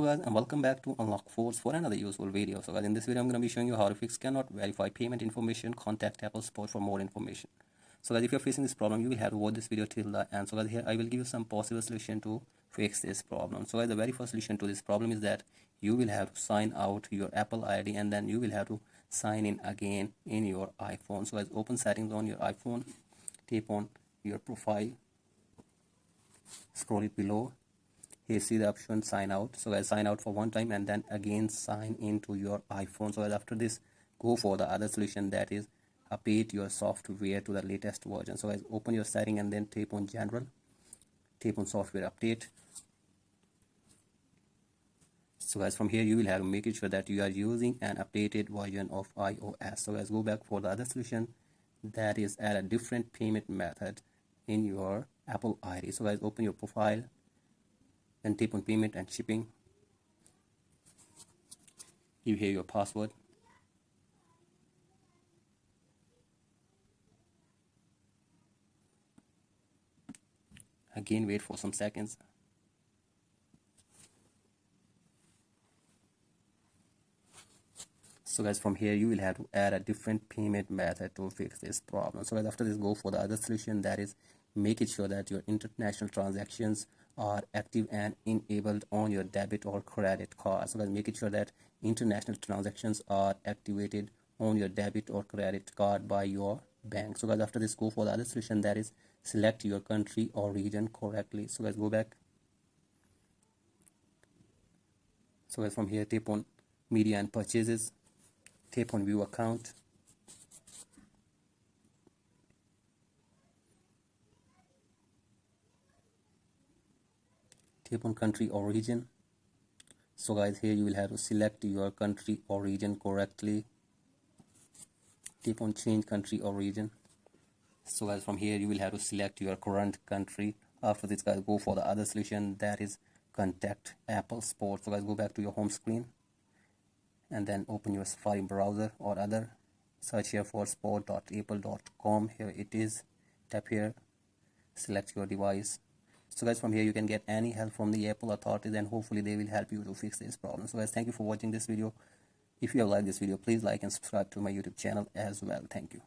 guys, and welcome back to Unlock Force for another useful video. So guys, in this video I'm going to be showing you how to fix cannot verify payment information. Contact Apple support for more information. So guys, if you're facing this problem, you will have to watch this video till the end. So guys, here I will give you some possible solution to fix this problem. So guys, the very first solution to this problem is that you will have to sign out your Apple ID and then you will have to sign in again in your iPhone. So guys, open settings on your iPhone, tap on your profile, scroll it below. Here see the option sign out. So guys, sign out for one time and then again sign into your iPhone. So guys, after this, go for the other solution, that is update your software to the latest version. So guys, open your setting and then tap on general, tap on software update. So guys, from here you will have to make it sure that you are using an updated version of iOS. So guys, go back for the other solution, that is add a different payment method in your Apple ID. So guys, open your profile, then tap on payment and shipping. Give here your password. Again, wait for some seconds. So guys, from here you will have to add a different payment method to fix this problem. So guys, after this, go for the other solution, that is make it sure that your international transactions are active and enabled on your debit or credit card. So guys, make it sure that international transactions are activated on your debit or credit card by your bank. So guys, after this, go for the other solution, that is select your country or region correctly. So guys, go back. So guys, from here tap on media and purchases, tap on view account, tap on country or region. So guys, here you will have to select your country or region correctly. Tap on change country or region. So guys, from here you will have to select your current country. After this, guys, go for the other solution, that is contact Apple support. So guys, go back to your home screen and then open your Safari browser or other, search here for support.apple.com. here it is, tap here, select your device. So guys, from here you can get any help from the Apple authorities and hopefully they will help you to fix this problem. So guys, thank you for watching this video. If you have liked this video, please like and subscribe to my YouTube channel as well. Thank you.